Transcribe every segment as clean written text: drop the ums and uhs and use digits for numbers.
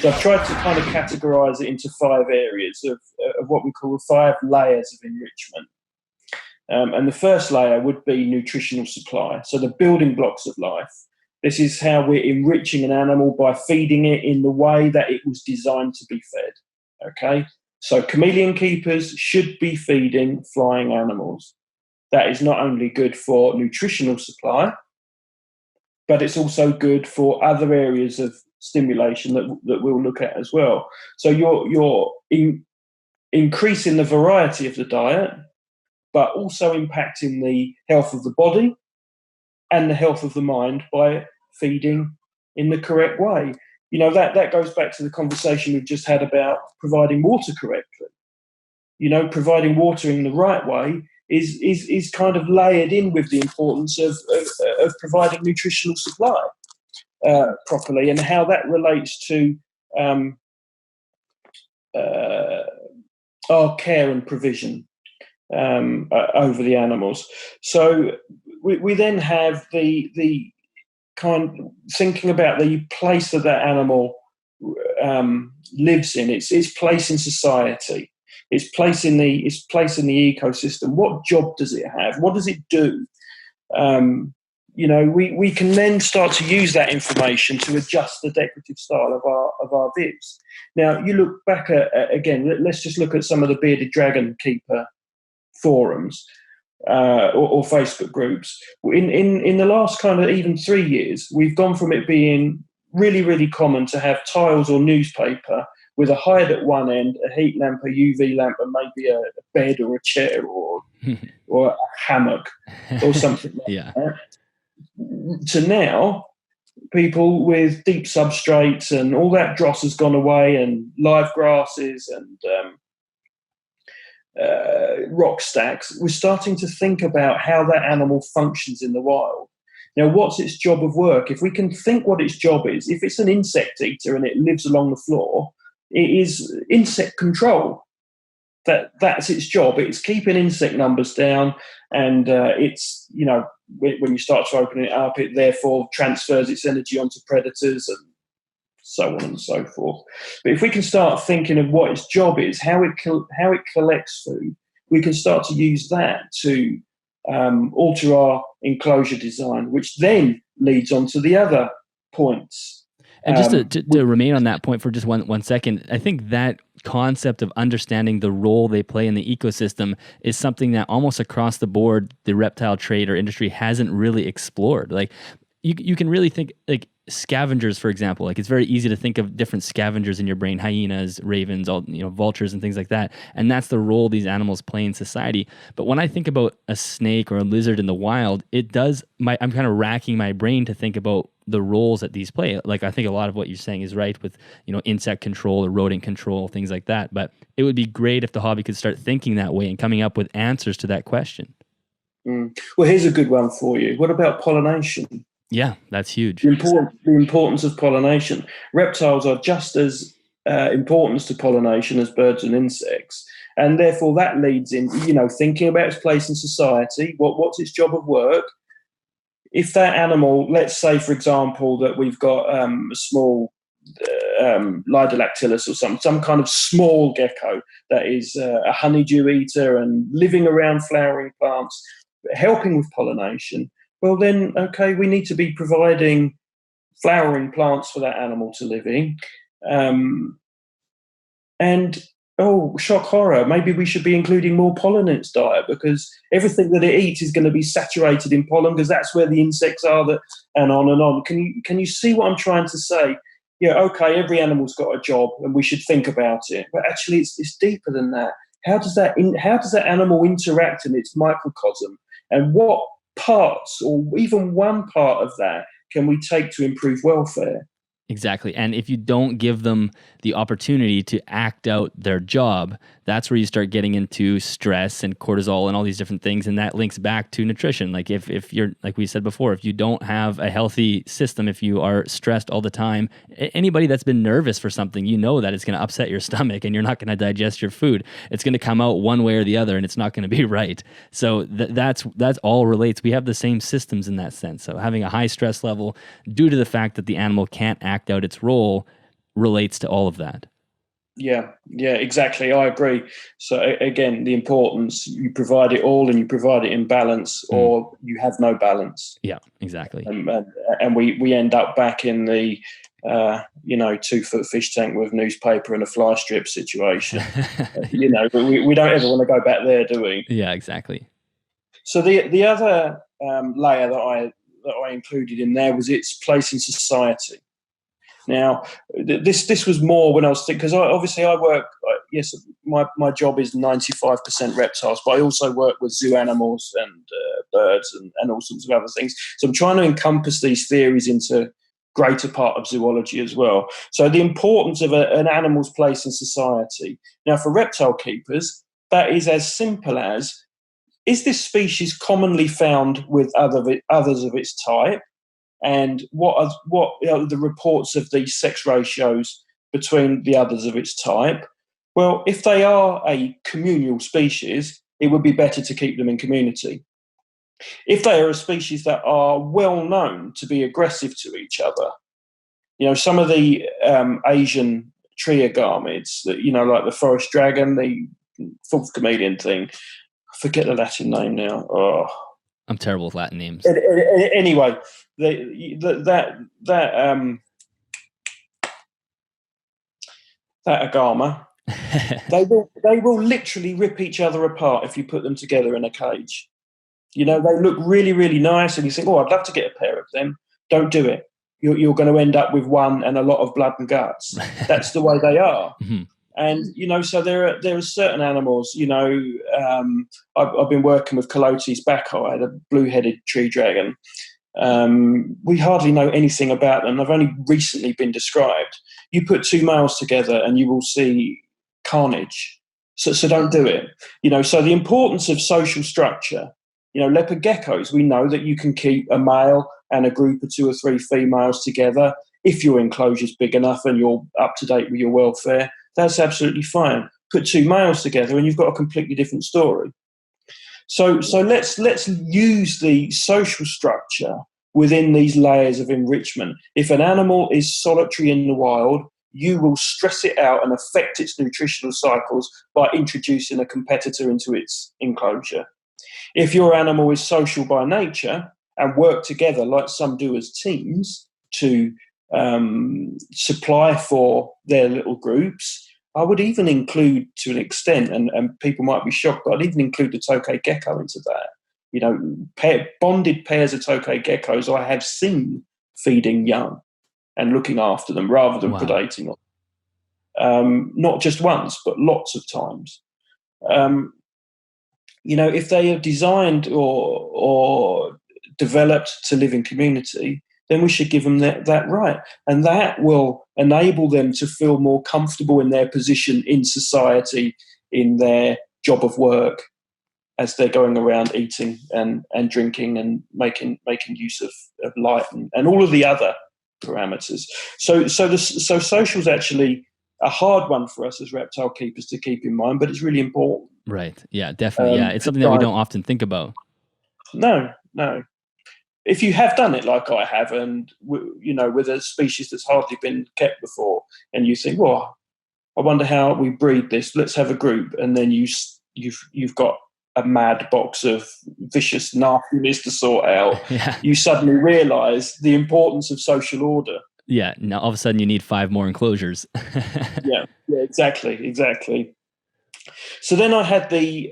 So I've tried to kind of categorize it into 5 areas of what we call 5 layers of enrichment. And the first layer would be nutritional supply. So the building blocks of life. This is how we're enriching an animal by feeding it in the way that it was designed to be fed. Okay? So chameleon keepers should be feeding flying animals. That is not only good for nutritional supply, but it's also good for other areas of stimulation that we'll look at as well. So you're increasing the variety of the diet, but also impacting the health of the body and the health of the mind by feeding in the correct way. You know, that goes back to the conversation we've just had about providing water correctly. You know, providing water in the right way is kind of layered in with the importance of providing nutritional supply properly, and how that relates to our care and provision over the animals. So we then have the kind of thinking about the place that animal lives in, its place in society, its place in the ecosystem. What job does it have? What does it do? You know, we can then start to use that information to adjust the decorative style of our vivs. Now, you look back at again. Let's just look at some of the bearded dragon keeper forums or Facebook groups. In the last kind of even 3 years, we've gone from it being really, really common to have tiles or newspaper with a hide at one end, a heat lamp, a UV lamp, and maybe a bed or a chair or a hammock or something like that. To now, people with deep substrates and all that dross has gone away, and live grasses and rock stacks. We're starting to think about how that animal functions in the wild. Now, what's its job of work? If we can think what its job is, if it's an insect eater and it lives along the floor, it is insect control. That's its job. It's keeping insect numbers down, and it's, you know, when you start to open it up, it therefore transfers its energy onto predators and so on and so forth. But if we can start thinking of what its job is, how it collects food, we can start to use that to alter our enclosure design, which then leads on to the other points. And just to remain on that point for just one second, I think that concept of understanding the role they play in the ecosystem is something that almost across the board, the reptile trade or industry hasn't really explored. Like you can really think like scavengers, for example. Like it's very easy to think of different scavengers in your brain: hyenas, ravens, all, you know, vultures and things like that. And that's the role these animals play in society. But when I think about a snake or a lizard in the wild, I'm kind of racking my brain to think about the roles that these play. Like I think a lot of what you're saying is right with, you know, insect control or rodent control, things like that. But it would be great if the hobby could start thinking that way and coming up with answers to that question. Well, here's a good one for you. What about pollination? Yeah, that's huge. The importance of pollination. Reptiles are just as important to pollination as birds and insects. And therefore that leads in, you know, thinking about its place in society, what's its job of work. If that animal, let's say, for example, that we've got a small Lidolactylus or some kind of small gecko that is a honeydew eater and living around flowering plants, helping with pollination, well then, okay, we need to be providing flowering plants for that animal to live in. And oh, shock horror, maybe we should be including more pollen in its diet, because everything that it eats is going to be saturated in pollen, because that's where the insects are, and on and on. Can you see what I'm trying to say? Yeah, okay, every animal's got a job and we should think about it, but actually it's deeper than that. How does that animal interact in its microcosm, and what parts, or even one part of that, can we take to improve welfare? Exactly. And if you don't give them the opportunity to act out their job, that's where you start getting into stress and cortisol and all these different things. And that links back to nutrition. Like if you're, like we said before, if you don't have a healthy system, if you are stressed all the time, anybody that's been nervous for something, you know that it's going to upset your stomach and you're not going to digest your food. It's going to come out one way or the other and it's not going to be right. So that's all relates. We have the same systems in that sense. So having a high stress level due to the fact that the animal can't act out its role relates to all of that. Yeah, exactly. I agree. So again, the importance, you provide it all and you provide it in balance, or you have no balance. Yeah, exactly. And we end up back in the 2-foot fish tank with newspaper and a fly strip situation. But we don't ever want to go back there, do we? Yeah, exactly. So the other layer that I included in there was its place in society. Now, this was more when I was thinking, because I work. Yes, my job is 95% reptiles, but I also work with zoo animals and birds and all sorts of other things. So I'm trying to encompass these theories into greater part of zoology as well. So the importance of an animal's place in society. Now, for reptile keepers, that is as simple as: is this species commonly found with others of its type? And what are the reports of the sex ratios between the others of its type? Well, if they are a communal species, it would be better to keep them in community. If they are a species that are well known to be aggressive to each other, some of the Asian triagamids, that like the forest dragon, the fourth chameleon thing, I forget the Latin name now. Oh, I'm terrible with Latin names. Anyway, that agama, they will literally rip each other apart if you put them together in a cage. They look really, really nice, and you think, "Oh, I'd love to get a pair of them." Don't do it. You're going to end up with one and a lot of blood and guts. That's the way they are. Mm-hmm. And so there are certain animals. I've been working with Calotes bacchi, the blue-headed tree dragon. We hardly know anything about them. They've only recently been described. You put two males together and you will see carnage. So don't do it. So the importance of social structure. Leopard geckos, we know that you can keep a male and a group of 2 or 3 females together if your enclosure's big enough and you're up to date with your welfare. That's absolutely fine. Put 2 males together and you've got a completely different story. So let's use the social structure within these layers of enrichment. If an animal is solitary in the wild, you will stress it out and affect its nutritional cycles by introducing a competitor into its enclosure. If your animal is social by nature and work together like some do as teams to supply for their little groups, I would even include, to an extent, and people might be shocked, but I'd even include the tokay gecko into that. Bonded pairs of tokay geckos I have seen feeding young and looking after them rather than predating them. Not just once, but lots of times. If they are designed or developed to live in community, then we should give them that right. And that will enable them to feel more comfortable in their position in society, in their job of work, as they're going around eating and drinking and making use of light and all of the other parameters. So social is actually a hard one for us as reptile keepers to keep in mind, but it's really important. Right. Yeah, definitely. It's something that we don't often think about. No. If you have done it like I have, and with a species that's hardly been kept before, and you think, well, I wonder how we breed this. Let's have a group, and then you've got a mad box of vicious nastiness to sort out. Yeah. You suddenly realise the importance of social order. Yeah. Now all of a sudden you need 5 more enclosures. Yeah. Exactly. So then I had the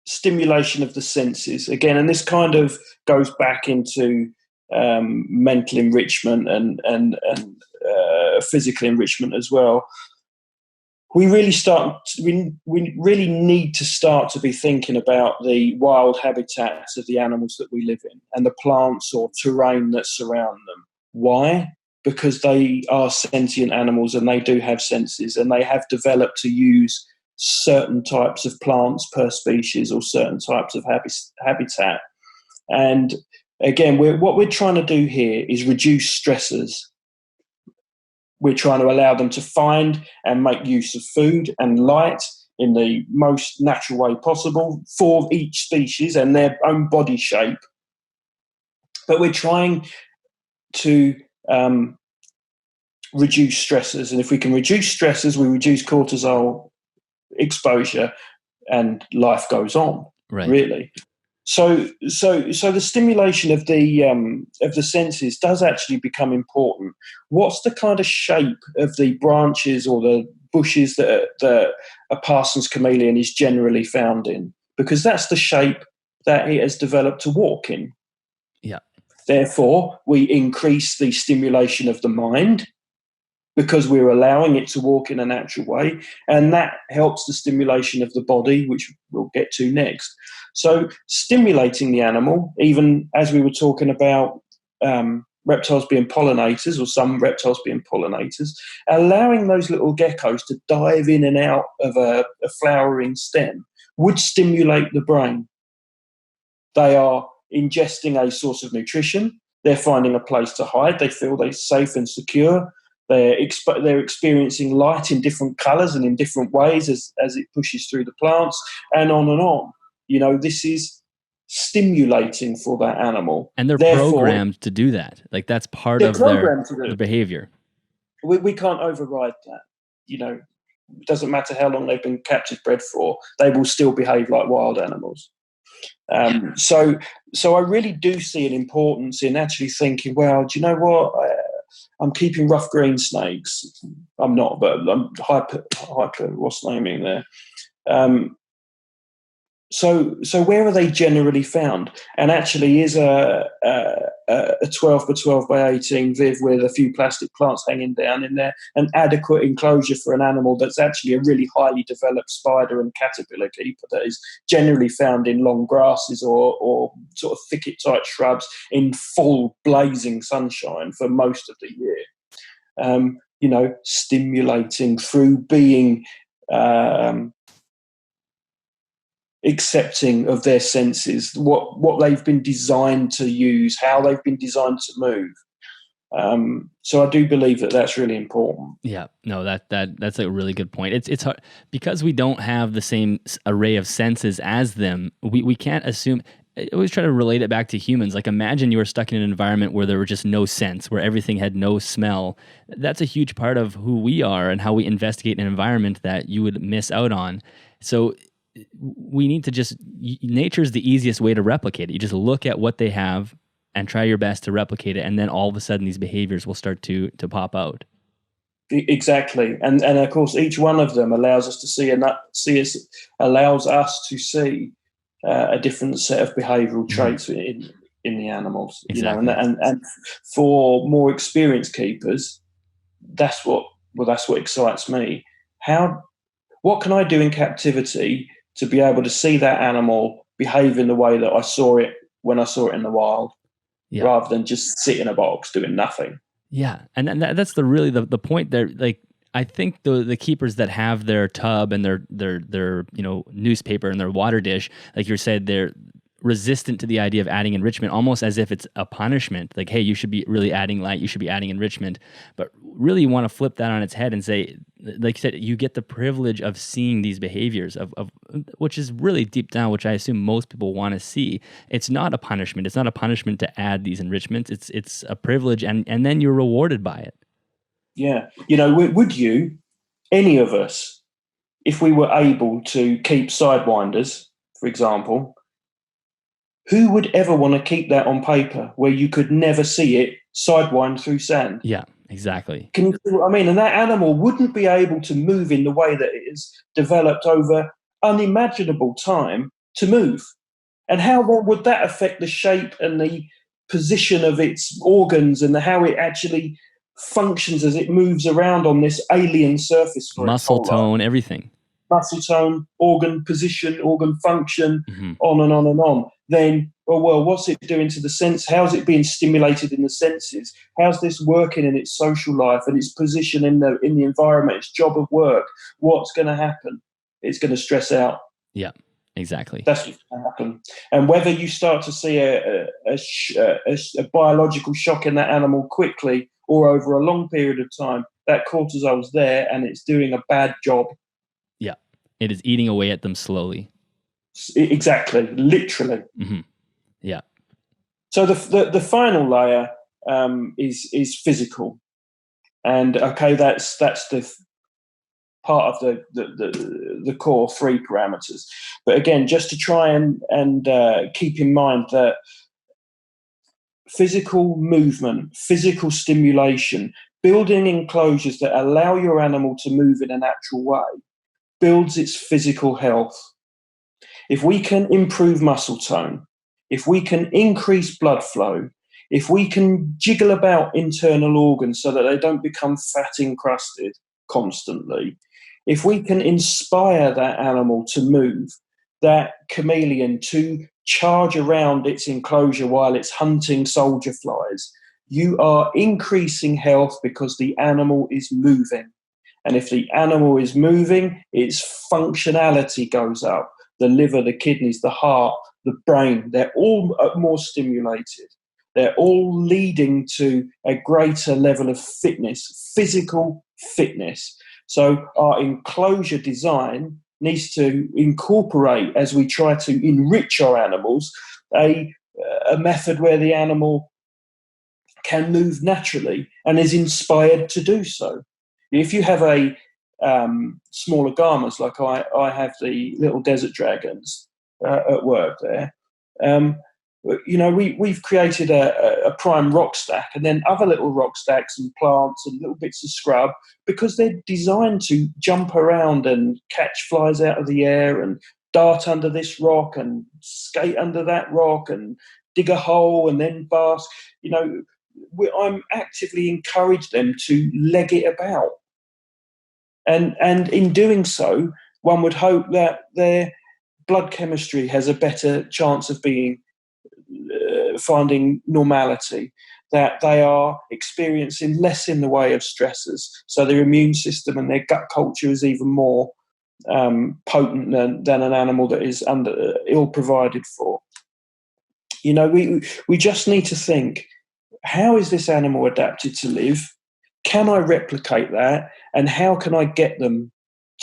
stimulation of the senses again, and this kind of goes back into mental enrichment and physical enrichment as well. We really need to start to be thinking about the wild habitats of the animals that we live in and the plants or terrain that surround them. Why? Because they are sentient animals and they do have senses, and they have developed to use certain types of plants per species or certain types of habitat. And again, what we're trying to do here is reduce stressors. We're trying to allow them to find and make use of food and light in the most natural way possible for each species and their own body shape. But we're trying to reduce stressors. And if we can reduce stressors, we reduce cortisol exposure, and life goes on. Right. Really. So the stimulation of the senses does actually become important. What's the kind of shape of the branches or the bushes that a Parsons chameleon is generally found in? Because that's the shape that it has developed to walk in. Yeah. Therefore, we increase the stimulation of the mind because we're allowing it to walk in a natural way, and that helps the stimulation of the body, which we'll get to next. So stimulating the animal, even as we were talking about reptiles being pollinators, or some reptiles being pollinators, allowing those little geckos to dive in and out of a flowering stem would stimulate the brain. They are ingesting a source of nutrition. They're finding a place to hide. They feel they're safe and secure. They're experiencing light in different colours and in different ways as it pushes through the plants, and on and on. This is stimulating for that animal. And they're programmed to do that. Like, that's part of their behavior. We can't override that. It doesn't matter how long they've been captive bred for, they will still behave like wild animals. So I really do see an importance in actually thinking, well, do you know what? I'm keeping rough green snakes. I'm not, but I'm hyper. What's the naming there? So where are they generally found? And actually, is a 12 by 12 by 18 viv with a few plastic plants hanging down in there an adequate enclosure for an animal that's actually a really highly developed spider and caterpillar keeper that is generally found in long grasses or sort of thicket type shrubs in full blazing sunshine for most of the year? Stimulating through being accepting of their senses, what they've been designed to use, how they've been designed to move. So I do believe that that's really important. Yeah, no, that's a really good point. It's hard because we don't have the same array of senses as them. We can't assume. I always try to relate it back to humans. Like, imagine you were stuck in an environment where there were just no scents, where everything had no smell. That's a huge part of who we are and how we investigate an environment that you would miss out on. So we need to nature's the easiest way to replicate it. You just look at what they have and try your best to replicate it, and then all of a sudden these behaviors will start to pop out. Exactly, and of course each one of them allows us to see a different set of behavioural traits in the animals. Exactly. And for more experienced keepers, that's what excites me. What can I do in captivity to be able to see that animal behave in the way that I saw it when I saw it in the wild, rather than just sit in a box doing nothing? Yeah, and that's the point there. Like, I think the keepers that have their tub and their newspaper and their water dish, like you said, they're resistant to the idea of adding enrichment, almost as if it's a punishment. Like, hey, you should be really adding light, you should be adding enrichment. But really, you want to flip that on its head and say, like you said, you get the privilege of seeing these behaviors of which is really deep down, which I assume most people want to see. It's not a punishment. It's not a punishment to add these enrichments. It's a privilege, and then you're rewarded by it. Yeah. Would you, any of us, if we were able to keep sidewinders, for example, who would ever want to keep that on paper where you could never see it sidewind through sand? Yeah, exactly. Can you see what I mean? And that animal wouldn't be able to move in the way that it is developed over unimaginable time to move. And how then would that affect the shape and the position of its organs and how it actually functions as it moves around on this alien surface? Muscle tone, everything. Muscle tone, organ position, organ function, on and on and on. Then, what's it doing to the sense? How's it being stimulated in the senses? How's this working in its social life and its position in the environment, its job of work? What's going to happen? It's going to stress out. Yeah, exactly. That's what's going to happen. And whether you start to see a biological shock in that animal quickly or over a long period of time, that cortisol's there and it's doing a bad job. Yeah, it is eating away at them slowly. Exactly, literally. Mm-hmm. Yeah. So the final layer is physical, And okay, that's the part of the core 3 parameters. But again, just to try and keep in mind that physical movement, physical stimulation, building enclosures that allow your animal to move in a natural way builds its physical health. If we can improve muscle tone, if we can increase blood flow, if we can jiggle about internal organs so that they don't become fat encrusted constantly, if we can inspire that animal to move, that chameleon to charge around its enclosure while it's hunting soldier flies, you are increasing health because the animal is moving. And if the animal is moving, its functionality goes up. The liver, the kidneys, the heart, the brain, they're all more stimulated. They're all leading to a greater level of fitness, physical fitness. So our enclosure design needs to incorporate, as we try to enrich our animals, a method where the animal can move naturally and is inspired to do so. If you have a smaller garmers, like I have the little desert dragons at work there, we've created a prime rock stack and then other little rock stacks and plants and little bits of scrub, because they're designed to jump around and catch flies out of the air and dart under this rock and skate under that rock and dig a hole and then bask. I'm actively encourage them to leg it about. And in doing so, one would hope that their blood chemistry has a better chance of being finding normality, that they are experiencing less in the way of stressors, so their immune system and their gut culture is even more potent than an animal that is ill provided for. We just need to think, how is this animal adapted to live? Can I replicate that? And how can I get them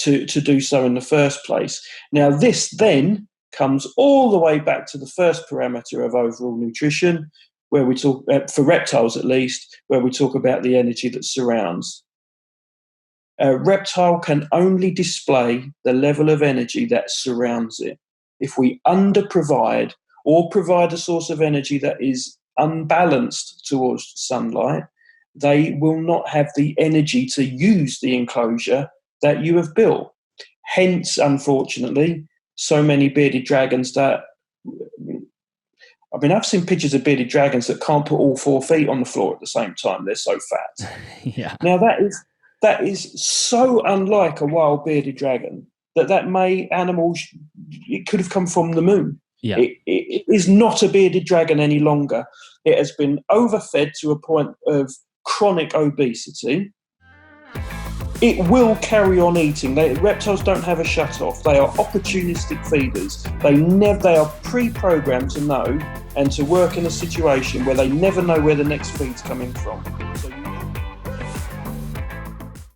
to do so in the first place? Now, this then comes all the way back to the first parameter of overall nutrition, where we talk, for reptiles at least, where we talk about the energy that surrounds. A reptile can only display the level of energy that surrounds it. If we underprovide or provide a source of energy that is unbalanced towards sunlight, they will not have the energy to use the enclosure that you have built. Hence, unfortunately, so many bearded dragons that, I've seen pictures of bearded dragons that can't put all 4 feet on the floor at the same time. They're so fat. Yeah. Now that is so unlike a wild bearded dragon that animal, it could have come from the moon. Yeah. It is not a bearded dragon any longer. It has been overfed to a point of chronic obesity. It will carry on eating. Reptiles don't have a shut-off. They are opportunistic feeders. They are pre-programmed to know and to work in a situation where they never know where the next feed's coming from. So